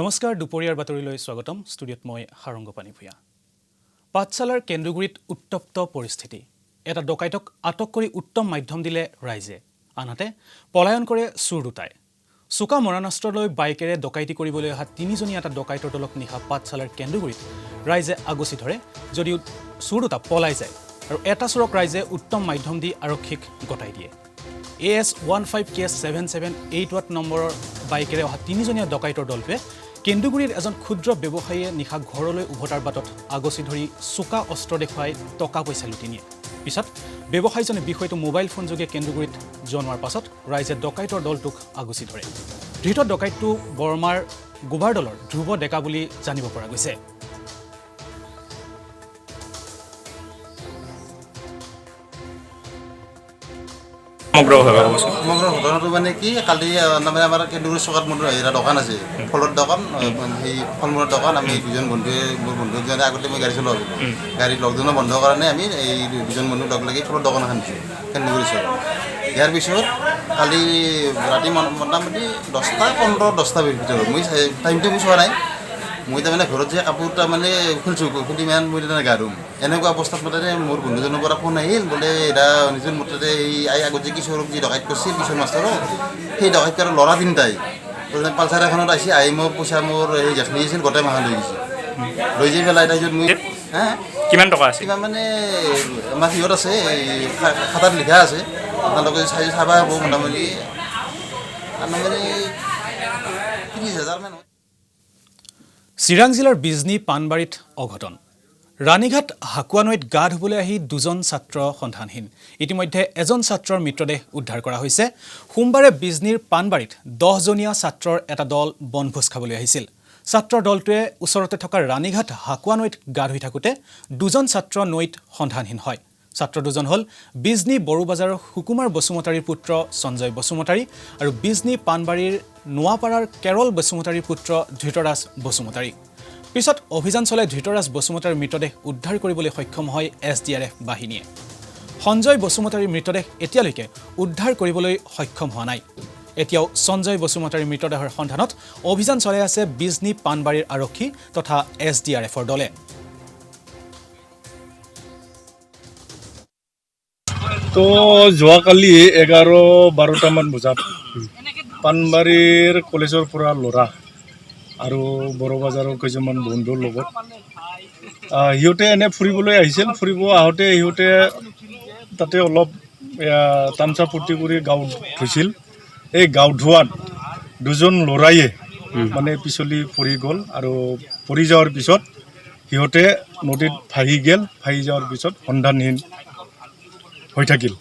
নমস্কাৰ দুপৰীয়াৰ বাতৰিলৈ স্বাগতম ষ্টুডিঅ'ত মই হাৰংগপানী ভূঞা পাঠশালাৰ কেন্দ্ৰগুৰিত উত্তপ্ত পৰিস্থিতি এটা ডকাইতক আটক কৰি উত্তম মাধ্যম দিলে ৰাইজে আনহাতে পলায়ন কৰে চুৰ দুটাই সুকা মৰাণাস্ত্ৰলৈ বাইকেৰে ডকাইতি কৰিবলৈ অহা তিনিজনী এটা ডকাইতৰ দলক নিহা পাঠশালাৰ কেন্দ্ৰগুৰিত ৰাইজে আগচি ধৰে যদিও চুৰ দুটা পলাই যায় আৰু এটা চুৰক ৰাইজে উত্তম মাধ্যম দি আৰক্ষীক গতাই দিয়ে AS15KS7781 নম্বৰৰ বাইকেৰে অহা তিনিজনীয়া ডকাইতৰ দলটোৱে কেন্দ্ৰগুৰিৰ এজন ক্ষুদ্ৰ ব্যৱসায়ীয়ে নিশা ঘৰলৈ উভতাৰ বাটত আগচি ধৰি চোকা অস্ত্ৰ দেখুৱাই টকা পইচা লুটি নিয়ে পিছত ব্যৱসায়ীজনে বিষয়টো মোবাইল ফোন যোগে কেন্দ্ৰগুৰিত জনোৱাৰ পাছত ৰাইজে ডকাইতৰ দলটোক আগচি ধৰে ধৃত ডকাইতটো বৰ্মাৰ গোবাৰ দলৰ ধ্ৰুৱ ডেকা বুলি জানিব পৰা গৈছে সমগ্ৰ ঘটনাটো মানে কি কালি মানে আমাৰ কেন্দুগুৰি চকাত মোৰ এটা দোকান আছে ফলৰ দোকান সেই ফল মূলৰ দোকান আমি দুজন বন্ধুৱে মোৰ বন্ধুজনে আগতে মই গাড়ী চলাওঁ গাড়ী লকডাউনৰ বন্ধৰ কাৰণে আমি এই দুজন বন্ধু লগ লাগি ফলৰ দোকান এখন দিছোঁ কেন্দুগুৰি চকাত ইয়াৰ পিছত কালি ৰাতি মোটামুটি 10:15 ভিতৰত মই টাইমটো মই চোৱা নাই মই তাৰমানে ঘৰত যে কাপোৰ তাৰমানে খুলিছোঁ খুলি মানে মই তাৰমানে গা ধুম এনেকুৱা অৱস্থাত মতে মোৰ বন্ধুজনৰ পৰা ফোন আহিল বোলে এটা নিজৰ মতে এই আগত যে কিশোৰক যি ডকাইত কৰিছিল কিশোৰ মাষ্টৰক সেই ডকাইত কৰাৰ ল'ৰা তিনিটাই পালচাৰ এখনত আহিছে আহি মোৰ পইচা মোৰ সেই জাখনি আছিল গোটেই মাহ লৈ গৈছে লৈ যাই পেলাই তাৰপিছত মই কিমান টকা আছে কিমান মানে আমাৰ সিহঁত আছে খাতাত লিখা আছে আপোনালোকে চাবা হ'ব মোটামুটি 30,000 মান চিৰাং জিলাৰ বিজনী পানবাৰীত অঘটন ৰাণীঘাট হাকুৱা নৈত গা ধুবলৈ আহি দুজন ছাত্ৰ সন্ধানহীন ইতিমধ্যে এজন ছাত্ৰৰ মৃতদেহ উদ্ধাৰ কৰা হৈছে সোমবাৰে বিজনীৰ পানবাৰীত 10জনীয়া ছাত্ৰৰ এটা দল বনভোজ খাবলৈ আহিছিল ছাত্ৰৰ দলটোৱে ওচৰতে থকা ৰাণীঘাট হাকুৱা নৈত গা ধুই থাকোতে দুজন ছাত্ৰ নৈত সন্ধানহীন হয় ছাত্ৰ দুজন হ'ল বিজনী বড়োবাজাৰৰ সুকুমাৰ বসুমতাৰীৰ পুত্ৰ সঞ্জয় বসুমতাৰী আৰু বিজনী পানবাৰীৰ নোৱাপাৰাৰ কেৰল বসুমতাৰীৰ পুত্ৰ ধৃতৰাজ বসুমতাৰী পিছত অভিযান চলাই ধৃতৰাজ বসুমতাৰীৰ মৃতদেহ উদ্ধাৰ কৰিবলৈ সক্ষম হয় SDRF বাহিনীয়ে সঞ্জয় বসুমতাৰীৰ মৃতদেহ এতিয়ালৈকে উদ্ধাৰ কৰিবলৈ সক্ষম হোৱা নাই এতিয়াও সঞ্জয় বসুমতাৰীৰ মৃতদেহৰ সন্ধানত অভিযান চলাই আছে বিজনী পানবাৰীৰ আৰক্ষী তথা SDRFৰ দলে তো যোৱাকালি 11-12টামান বজাত পানবাৰীৰ কলেজৰ পৰা ল'ৰা আৰু বড়োবাজাৰৰ কেইজনমান বন্ধুৰ লগত সিহঁতে এনে ফুৰিবলৈ আহিছিল ফুৰিব আহোঁতে সিহঁতে তাতে অলপ তামচা ফূৰ্তি কৰি গাঁও ধুইছিল এই গাঁও ধোৱাত দুজন ল'ৰায়ে মানে পিছলি পৰি গ'ল আৰু পৰি যোৱাৰ পিছত সিহঁতে নদীত ভাহি গ'ল ভাহি যোৱাৰ পিছত সন্ধানহীন হৈ থাকিল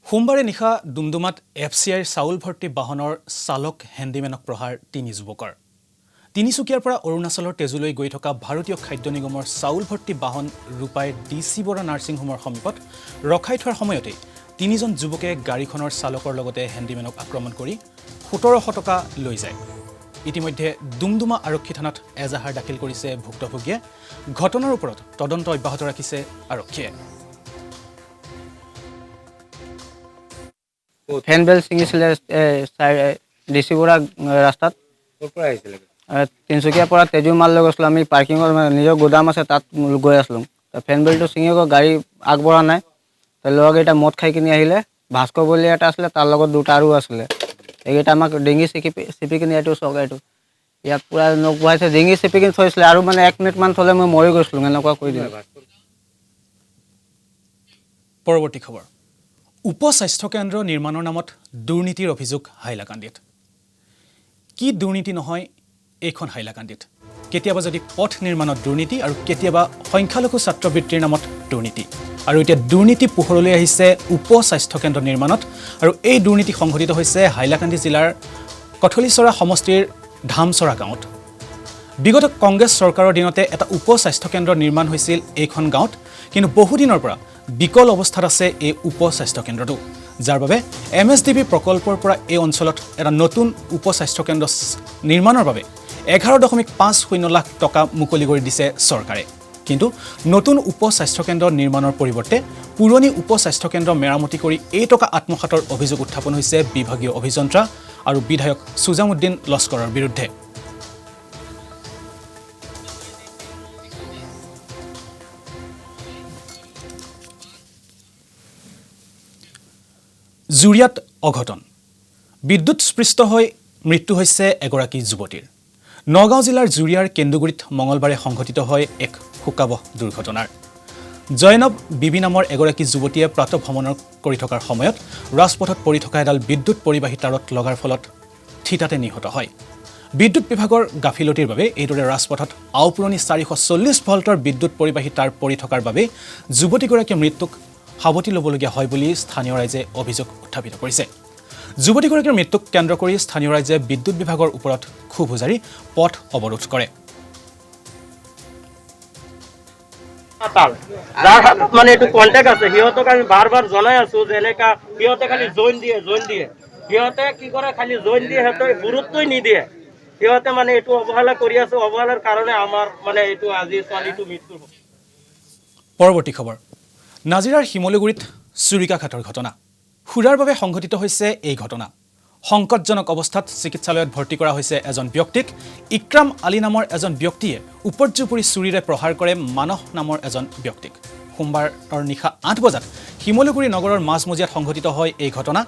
সোমবাৰে নিশা ডুমডুমাত FCIৰ চাউল ভৰ্তি বাহনৰ চালক হেণ্ডিমেনক প্ৰহাৰ 3 যুৱকৰ তিনিচুকীয়াৰ পৰা অৰুণাচলৰ তেজুলৈ গৈ থকা ভাৰতীয় খাদ্য নিগমৰ চাউল ভৰ্তি বাহন ৰূপাই DC বৰা নাৰ্ছিং হোমৰ সমীপত ৰখাই থোৱাৰ সময়তে তিনিজন যুৱকে গাড়ীখনৰ চালকৰ লগতে হেণ্ডিমেনক আক্ৰমণ কৰি 1700 টকা লৈ যায় ইতিমধ্যে ডুমডুমা আৰক্ষী থানাত এজাহাৰ দাখিল কৰিছে ভুক্তভোগীয়ে ঘটনাৰ ওপৰত তদন্ত অব্যাহত ৰাখিছে আৰক্ষীয়ে ফেনবেল ছিঙিছিলে DC বৰা ৰাস্তাত তিনিচুকীয়াৰ পৰা তেজুমাল লৈ গৈছিলোঁ আমি পাৰ্কিঙৰ নিজৰ গোদাম আছে তাত গৈ আছিলোঁ ফেনবেলটো ছিঙি গৈ গাড়ী আগবঢ়া নাই ল'ৰাকেইটা মদ খাই কিনি আহিলে ভাস্কৰ বুলি এটা আছিলে তাৰ লগত দুটা আৰু আছিলে এইকেইটা আমাক ডিঙি চিপি কিনি এইটো চক এইটো ইয়াত পূৰা নখ বহাইছে ডিঙি চিপি কিনি থৈছিলে আৰু মানে 1 মিনিটমান থ'লে মই মৰি গৈছিলোঁ এনেকুৱা কৰি দিলে পৰৱৰ্তী খবৰ উপ স্বাস্থ্য কেন্দ্ৰ নিৰ্মাণৰ নামত দুৰ্নীতিৰ অভিযোগ হাইলাকান্দিত কি দুৰ্নীতি নহয় এইখন হাইলাকান্দিত কেতিয়াবা যদি পথ নিৰ্মাণত দুৰ্নীতি আৰু কেতিয়াবা সংখ্যালঘু ছাত্ৰবৃত্তিৰ নামত দুৰ্নীতি আৰু এতিয়া দুৰ্নীতি পোহৰলৈ আহিছে উপ স্বাস্থ্য কেন্দ্ৰ নিৰ্মাণত আৰু এই দুৰ্নীতি সংঘটিত হৈছে হাইলাকান্দি জিলাৰ কঠলিচৰা সমষ্টিৰ ধামচৰা গাঁৱত বিগত কংগ্ৰেছ চৰকাৰৰ দিনতে এটা উপ স্বাস্থ্য কেন্দ্ৰ নিৰ্মাণ হৈছিল এইখন গাঁৱত কিন্তু বহুদিনৰ পৰা বিকল অৱস্থাত আছে এই উপ স্বাস্থ্য কেন্দ্ৰটো যাৰ বাবে MSDB প্ৰকল্পৰ পৰা এই অঞ্চলত এটা নতুন উপ স্বাস্থ্য কেন্দ্ৰ নিৰ্মাণৰ বাবে 11.50 লাখ টকা মুকলি কৰি দিছে চৰকাৰে কিন্তু নতুন উপ স্বাস্থ্য কেন্দ্ৰ নিৰ্মাণৰ পৰিৱৰ্তে পুৰণি উপ স্বাস্থ্য কেন্দ্ৰ মেৰামতি কৰি এই টকা আত্মসাতৰ অভিযোগ উত্থাপন হৈছে বিভাগীয় অভিযন্ত্ৰা আৰু বিধায়ক সুজামুদ্দিন লস্কৰৰ বিৰুদ্ধে। জুৰিয়াত অঘটন, বিদ্যুৎস্পৃষ্ট হৈ মৃত্যু হৈছে এগৰাকী যুৱতীৰ। নগাঁও জিলাৰ জুৰিয়াৰ কেন্দুগুৰিত মঙলবাৰে সংঘটিত হয় এক শোকাবহ দুৰ্ঘটনাৰ। জয়নব বিবি নামৰ এগৰাকী যুৱতীয়ে প্ৰাতঃভ্ৰমণ কৰি থকাৰ সময়ত ৰাজপথত পৰি থকা এডাল বিদ্যুৎ পৰিবাহী তাঁৰত লগাৰ ফলত থিতাতে নিহত হয়। বিদ্যুৎ বিভাগৰ গাফিলতিৰ বাবে এইদৰে ৰাজপথত আওপুৰণি 440 ভল্টৰ বিদ্যুৎ পৰিবাহী তাঁৰ পৰি থকাৰ বাবে যুৱতীগৰাকীৰ মৃত্যুক সাৱটি ল'বলগীয়া হয় বুলি স্থানীয় ৰাইজে অভিযোগ উত্থাপিত কৰিছে। যুৱতীগৰাকীৰ মৃত্যুক কেন্দ্ৰ কৰি স্থানীয় ৰাইজে বিদ্যুৎ বিভাগৰ ওপৰত ক্ষোভ উজাৰি পথ অৱৰোধ কৰে। যাৰ হাতত মানে এইটো কণ্টেক্ট আছে সিহঁতক আমি বাৰ জনাই আছো যে এনেকা সিহঁতে খালি জইন দিয়ে সিহঁতে কি কৰে খালি জইন দিয়ে সিহঁতে গুৰুত্বই নিদিয়ে সিহঁতে মানে এইটো অৱহেলা কৰি আছে অৱহেলাৰ কাৰণে আমাৰ মানে এইটো আজি ছোৱালীটো মৃত্যু হ'ল। পৰৱৰ্তী খবৰ, নাজিৰাৰ শিমলুগুৰিত চুৰিকাঘাটৰ ঘটনা। সুৰাৰ বাবে সংঘটিত হৈছে এই ঘটনা। সংকটজনক অৱস্থাত চিকিৎসালয়ত ভৰ্তি কৰা হৈছে এজন ব্যক্তিক। ইক্ৰাম আলী নামৰ এজন ব্যক্তিয়ে উপৰ্যুপৰি চুৰিৰে প্ৰহাৰ কৰে মানস নামৰ এজন ব্যক্তিক। সোমবাৰৰ নিশা 8 বজাত শিমলুগুৰি নগৰৰ মাজমজিয়াত সংঘটিত হয় এই ঘটনা।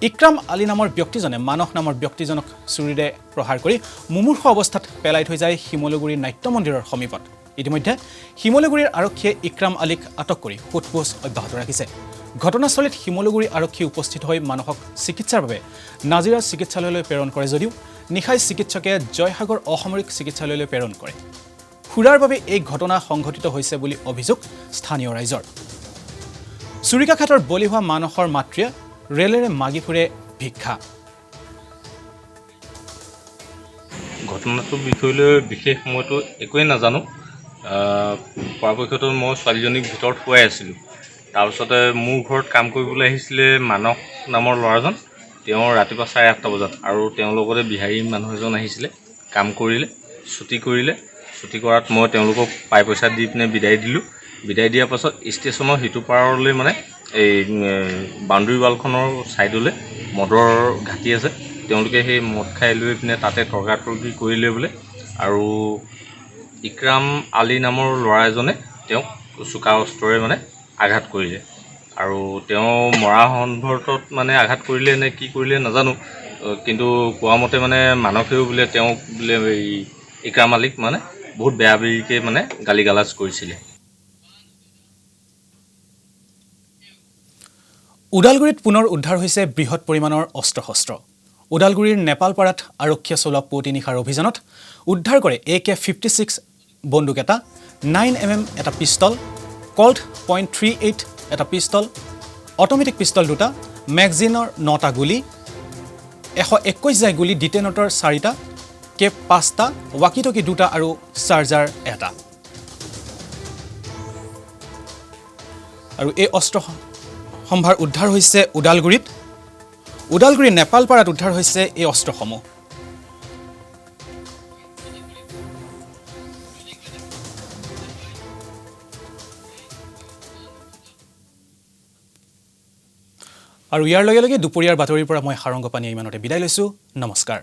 ইক্ৰাম আলী নামৰ ব্যক্তিজনে মানস নামৰ ব্যক্তিজনক চুৰিৰে প্ৰহাৰ কৰি মুমূৰ্ষু অৱস্থাত পেলাই থৈ যায় শিমলুগুৰিৰ নাট্য মন্দিৰৰ সমীপত। ইতিমধ্যে শিমলুগুৰিৰ আৰক্ষীয়ে ইক্ৰাম আলীক আটক কৰি সোধপোছ অব্যাহত ৰাখিছে। ঘটনাস্থলীত শিমলুগুৰি আৰক্ষী উপস্থিত হৈ মানসক চিকিৎসাৰ বাবে নাজিৰা চিকিৎসালয়লৈ প্ৰেৰণ কৰে যদিও নিশাই চিকিৎসকে জয়সাগৰ অসামৰিক চিকিৎসালয়লৈ প্ৰেৰণ কৰে। সুৰাৰ বাবে এই ঘটনা সংঘটিত হৈছে বুলি অভিযোগ স্থানীয় ৰাইজৰ। চুৰিকাঘাটৰ বলি হোৱা মানসৰ মাতৃয়ে ৰেলেৰে মাগি ফুৰে ভিক্ষা। ঘটনাটোৰ বিষয়লৈ বিশেষ মইতো একোৱেই নাজানো। পৰাপক্ষত মই ছোৱালীজনীক ভিতৰত শুৱাই আছিলোঁ। তাৰপিছতে মোৰ ঘৰত কাম কৰিবলৈ আহিছিলে মানস নামৰ ল'ৰাজন। তেওঁ ৰাতিপুৱা 8:30 বজাত আৰু তেওঁৰ লগতে বিহাৰী মানুহ এজন আহিছিলে, কাম কৰিলে, ছুটি কৰিলে। ছুটি কৰাত মই তেওঁলোকক পইচা দি পিনে বিদায় দিলোঁ। বিদায় দিয়াৰ পাছত ষ্টেচনৰ সিটো পাৰলৈ মানে এই বাউণ্ডেৰী ৱালখনৰ ছাইডলৈ মদৰ ঘাটি আছে। তেওঁলোকে সেই মদ খাই লৈ পিনে তাতে তৰ্কাতৰ্কি কৰিলে বোলে আৰু ইক্ৰাম আলী নামৰ ল'ৰা এজনে তেওঁক চোকা অস্ত্ৰৰে মানে আঘাত কৰিলে আৰু তেওঁ মৰা সন্দৰ্ভত মানে আঘাত কৰিলে নে কি কৰিলে নাজানো, কিন্তু কোৱা মতে মানে মানসেও বোলে তেওঁক বোলে এই ইক্ৰাম আলীক মানে বহুত বেয়া বেৰিকৈ মানে গালি গালাজ কৰিছিলে। ওদালগুৰিত পুনৰ উদ্ধাৰ হৈছে বৃহৎ পৰিমাণৰ অস্ত্ৰ শস্ত্ৰ। ওদালগুৰিৰ নেপালপাৰাত আৰক্ষীয়ে চলোৱা পুৱতি নিশাৰ অভিযানত উদ্ধাৰ কৰে AK-56 বন্দুক এটা, 9mm এটা পিষ্টল, কল্ট .38 এটা পিষ্টল, অট'মেটিক পিষ্টল 2টা, মেগজিনৰ 9টা গুলী, 121 জাই গুলী, ডিটেনেটৰ 4টা, কেপ 5টা, ৱাকিটকি 2টা আৰু চাৰ্জাৰ 1টা। আৰু এই অস্ত্ৰ সম্ভাৰ উদ্ধাৰ হৈছে ওদালগুৰিত। ওদালগুৰি নেপালপাৰাত উদ্ধাৰ হৈছে এই অস্ত্ৰসমূহ। আৰু ইয়াৰ লগে লগে দুপৰীয়াৰ বাতৰিৰ পৰা মই সাৰংগ পানী ইমানতে বিদায় লৈছোঁ। নমস্কাৰ।